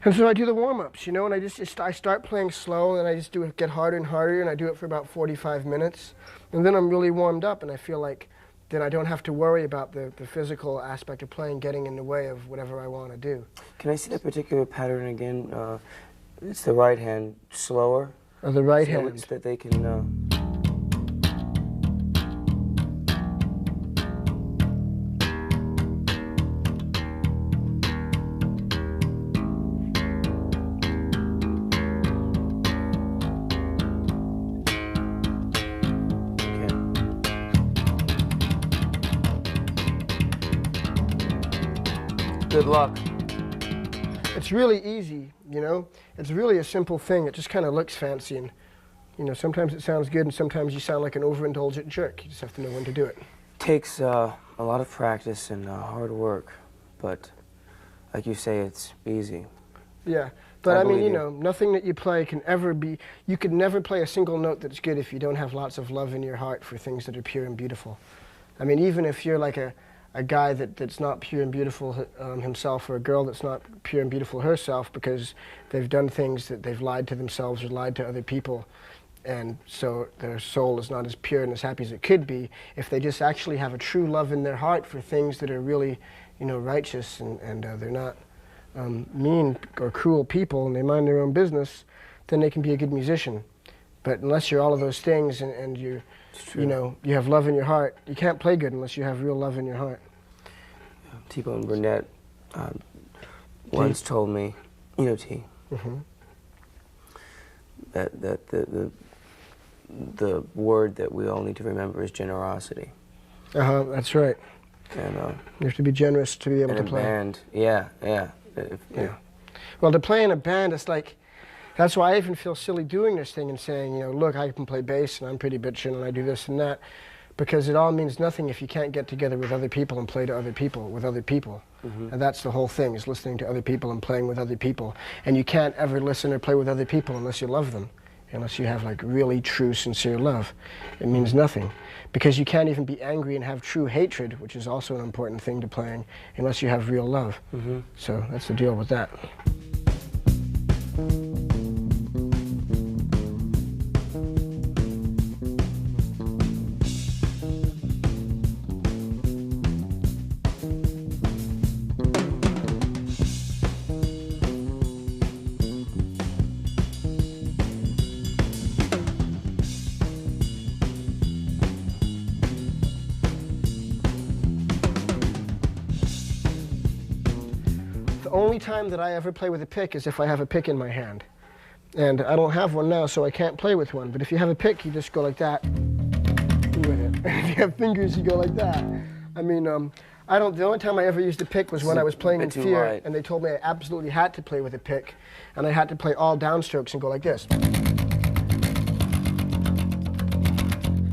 And so I do the warm-ups, you know, and I start playing slow, and I just get harder and harder, and I do it for about 45 minutes. And then I'm really warmed up, and I feel like then I don't have to worry about the physical aspect of playing getting in the way of whatever I want to do. Can I see that particular pattern again? It's the right hand slower. Or the right so hand. that they can. Good luck. It's really easy, you know? It's really a simple thing. It just kind of looks fancy, and, you know, sometimes it sounds good, and sometimes you sound like an overindulgent jerk. You just have to know when to do it. Takes a lot of practice and hard work, but like you say, it's easy. Yeah, but I mean, you know, nothing that you play can ever be, you could never play a single note that's good if you don't have lots of love in your heart for things that are pure and beautiful. I mean, even if you're like a guy that's not pure and beautiful himself, or a girl that's not pure and beautiful herself because they've done things that they've lied to themselves or lied to other people, and so their soul is not as pure and as happy as it could be, if they just actually have a true love in their heart for things that are really, you know, righteous, and they're not mean or cruel people, and they mind their own business, then they can be a good musician. But unless you're all of those things, and you know, you have love in your heart, you can't play good unless you have real love in your heart. T-Bone Burnett once told me, you know, T, that the word that we all need to remember is generosity. That's right. And you have to be generous to be able to play. Band, yeah. Well, to play in a band, it's like, that's why I even feel silly doing this thing and saying, you know, look, I can play bass and I'm pretty bitchin' and I do this and that, because it all means nothing if you can't get together with other people and play to other people with other people. And that's the whole thing, is listening to other people and playing with other people. And you can't ever listen or play with other people unless you love them, unless you have like really true, sincere love. It means nothing, because you can't even be angry and have true hatred, which is also an important thing to playing, unless you have real love. So that's the deal with that. The only time that I ever play with a pick is if I have a pick in my hand. And I don't have one now, so I can't play with one. But if you have a pick, you just go like that with it. If you have fingers, you go like that. I mean, the only time I ever used a pick was when I was playing in Fear, and they told me I absolutely had to play with a pick. And I had to play all downstrokes and go like this.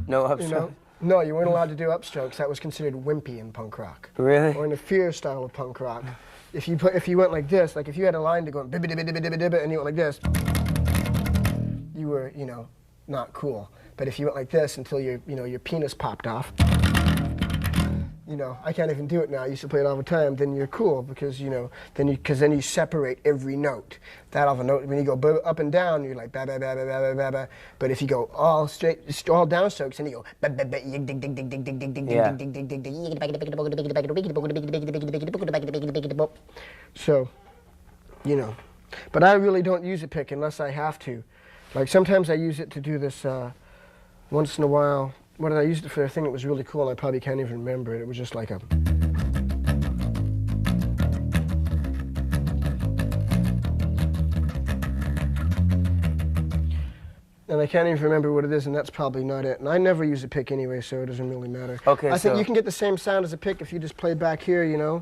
No upstrokes? You know? No, you weren't allowed to do upstrokes. That was considered wimpy in punk rock. Really? Or in the Fear style of punk rock. If you went like this, like if you had a line to go bibba dibba dibba dibba dibba and you went like this, you were, you know, not cool. But if you went like this until your penis popped off, you know, I can't even do it now. I used to play it all the time. Then you're cool, because then you separate every note. That of a note, when you go up and down, you're like ba ba ba ba ba ba ba. But if you go all straight, all downstrokes, and you go ba ba ba dig dig dig dig dig dig dig dig dig dig dig dig. So, you know, but I really don't use a pick unless I have to. Like sometimes I use it to do this once in a while. What did I use it for? A thing that was really cool, and I probably can't even remember it. It was just like a... And I can't even remember what it is, and that's probably not it. And I never use a pick anyway, so it doesn't really matter. Okay, I think you can get the same sound as a pick if you just play back here, you know?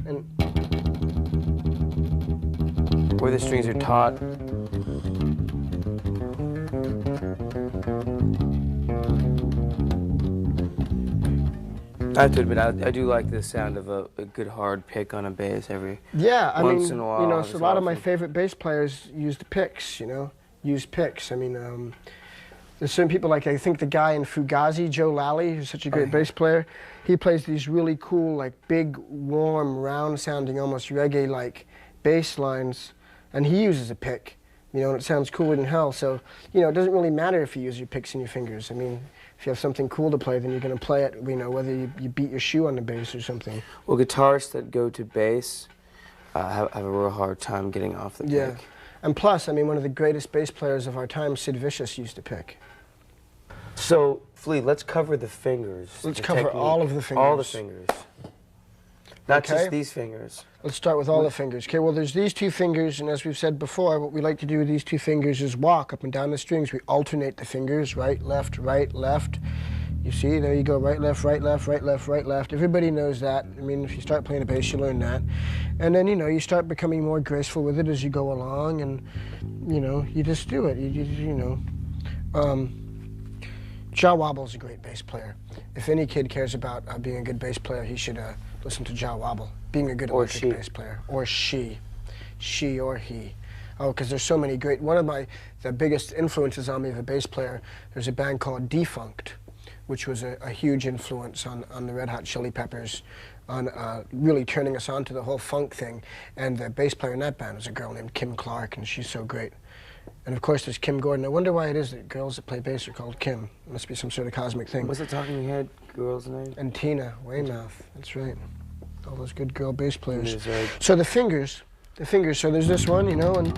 And where the strings are taut. I have to admit, I do like the sound of a good hard pick on a bass once in a while. You know, so a lot of my favorite bass players used picks, you know, use picks. I mean, there's certain people, like I think the guy in Fugazi, Joe Lally, who's such a great bass player, he plays these really cool, like big, warm, round-sounding, almost reggae-like bass lines and he uses a pick. You know, and it sounds cooler than hell. So, you know, it doesn't really matter if you use your picks and your fingers. I mean, if you have something cool to play, then you're going to play it, you know, whether you beat your shoe on the bass or something. Well, guitarists that go to bass have a real hard time getting off the pick. Yeah. And plus, I mean, one of the greatest bass players of our time, Sid Vicious, used to pick. So, Flea, let's cover the fingers. Let's cover all of the fingers. All the fingers. Not Okay. just these fingers. Let's start with all the fingers. Okay, well, there's these two fingers, and as we've said before, what we like to do with these two fingers is walk up and down the strings. We alternate the fingers, right, left, right, left. You see, there you go, right, left, right, left, right, left, right, left. Everybody knows that. I mean, if you start playing the bass, you learn that. And then, you know, you start becoming more graceful with it as you go along, and, you know, you just do it. You know. Jah Wobble's a great bass player. If any kid cares about being a good bass player, he should listen to Jah Wobble, being a good electric bass player. Or she or he. Oh, because there's so many great, one of the biggest influences on me of a bass player, there's a band called Defunct, which was a huge influence on the Red Hot Chili Peppers, on really turning us on to the whole funk thing. And the bass player in that band was a girl named Kim Clark, and she's so great. And of course there's Kim Gordon. I wonder why it is that girls that play bass are called Kim. It must be some sort of cosmic thing. What's the Talking Head girl's name? And Tina Weymouth, that's right. All those good girl bass players. Right. So the fingers, so there's this one, you know, and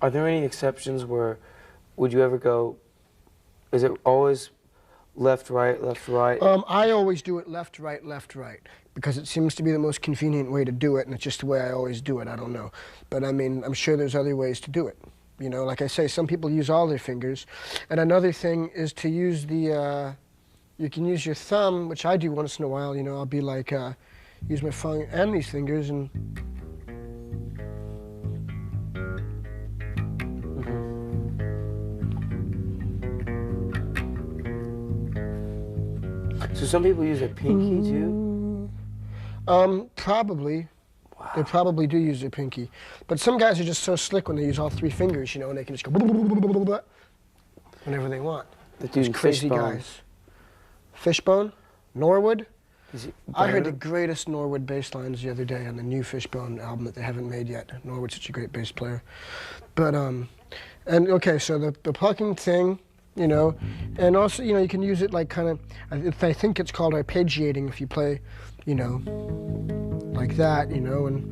Are there any exceptions where, would you ever go, is it always left, right, left, right? I always do it left, right, because it seems to be the most convenient way to do it, and it's just the way I always do it. I don't know. But I mean, I'm sure there's other ways to do it. You know, like I say, some people use all their fingers. And another thing is to use the, you can use your thumb, which I do once in a while. You know, I'll be like, use my thumb and these fingers and... So some people use a pinky too? Probably. Wow. They probably do use their pinky. But some guys are just so slick when they use all three fingers, you know, and they can just go whenever they want. These crazy guys. Fishbone? Norwood? I heard the greatest Norwood bass lines the other day on the new Fishbone album that they haven't made yet. Norwood's such a great bass player. But, and okay, so the plucking thing, you know, and also, you know, you can use it like kind of, I think it's called arpeggiating if you play, you know, like that, you know, and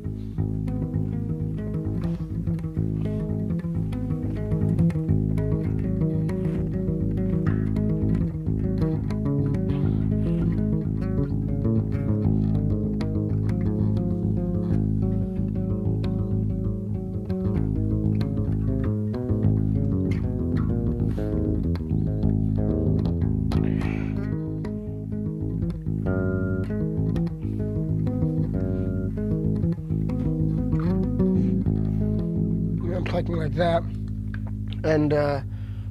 plucking like that. And there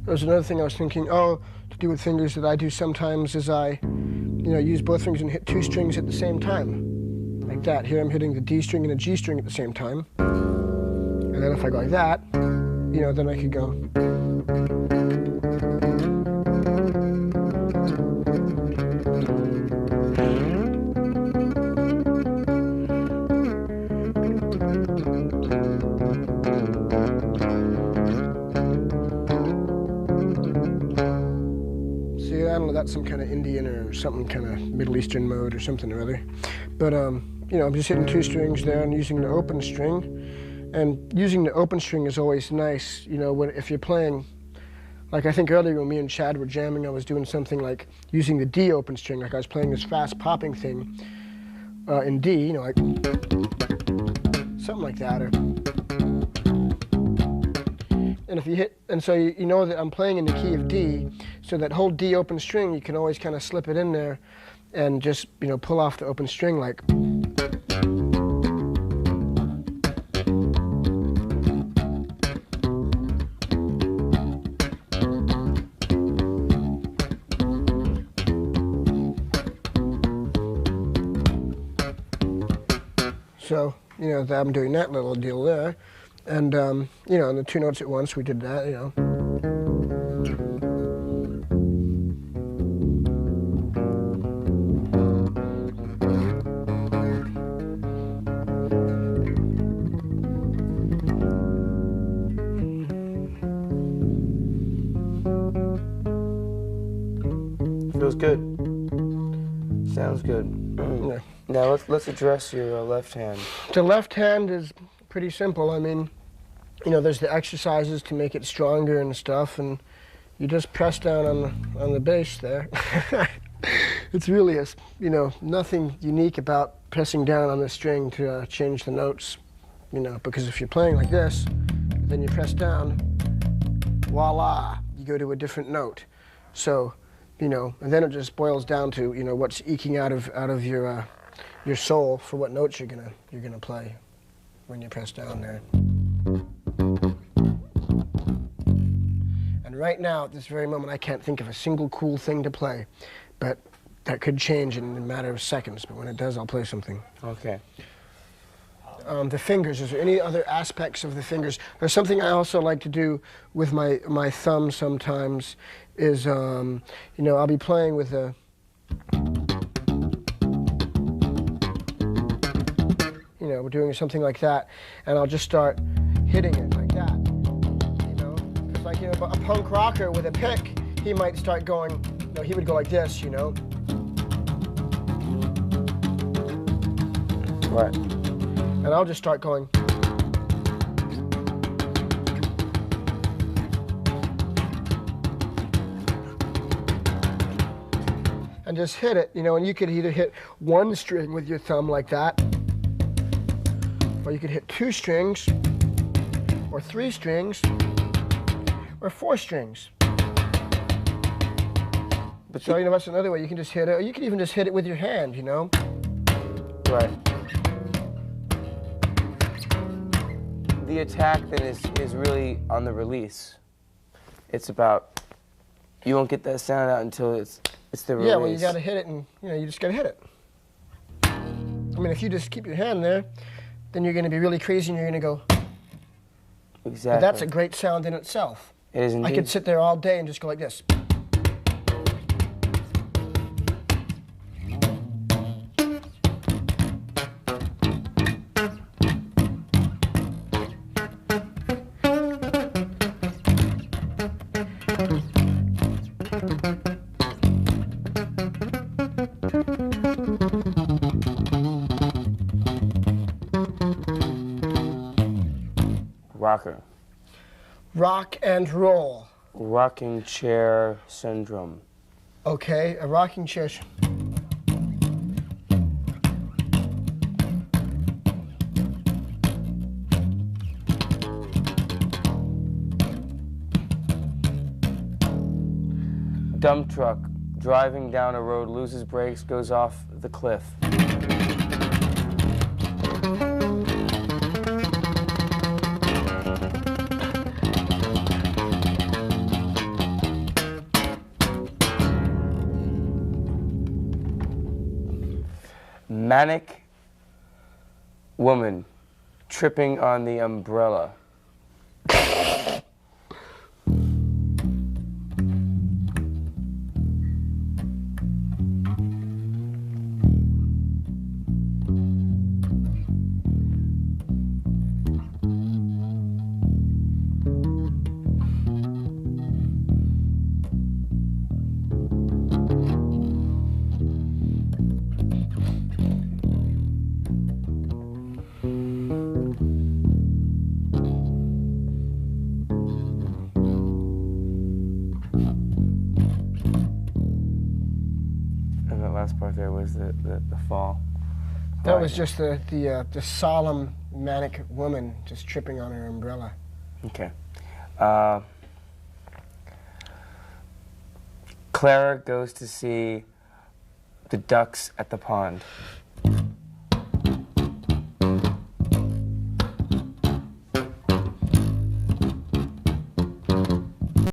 was another thing I was thinking, to do with fingers that I do sometimes is I, you know, use both fingers and hit two strings at the same time. Like that. Here I'm hitting the D string and the G string at the same time. And then if I go like that, you know, then I could go. I don't know, that's some kind of Indian or something kind of Middle Eastern mode or something or other. But, you know, I'm just hitting two strings there and using the open string. And using the open string is always nice, you know, if you're playing, like I think earlier when me and Chad were jamming, I was doing something like using the D open string, like I was playing this fast popping thing in D, you know, like something like that. And if you hit, and so you know that I'm playing in the key of D, so that whole D open string, you can always kind of slip it in there and just, you know, pull off the open string like. So, you know, I'm doing that little deal there. And, you know, and the 2 notes at once, we did that, you know. Feels good. Sounds good. Yeah. Now let's address your left hand. The left hand is pretty simple. I mean, you know, there's the exercises to make it stronger and stuff, and you just press down on the bass there. It's really, you know, nothing unique about pressing down on the string to change the notes, you know, because if you're playing like this, then you press down, voila, you go to a different note. So, you know, and then it just boils down to, you know, what's eking out of your soul for what notes you're gonna play when you press down there. And right now, at this very moment, I can't think of a single cool thing to play, but that could change in a matter of seconds. But when it does, I'll play something. Okay. The fingers, is there any other aspects of the fingers? There's something I also like to do with my thumb sometimes is, you know, I'll be playing with a, you know, we're doing something like that, and I'll just start hitting it like that, you know? It's like, you know, a punk rocker with a pick, he might start going, you know, he would go like this, you know? Right. And I'll just start going. And just hit it, you know, and you could either hit 1 string with your thumb like that, or you could hit 2 strings, or 3 strings, or 4 strings. But so, you know, that's another way. You can just hit it, or you can even just hit it with your hand, you know? Right. The attack then is really on the release. It's about, you won't get that sound out until it's the release. Yeah, well, you got to hit it, and you know, you just got to hit it. I mean, if you just keep your hand there, then you're going to be really crazy, and you're going to go. Exactly. But that's a great sound in itself. It is indeed. I could sit there all day and just go like this. Rocker. Rock and roll. Rocking chair syndrome. Okay, a rocking chair. Dump truck. Driving down a road, loses brakes, goes off the cliff. Manic woman tripping on the umbrella. Last part there was the fall. That was just the solemn manic woman just tripping on her umbrella. Okay. Clara goes to see the ducks at the pond.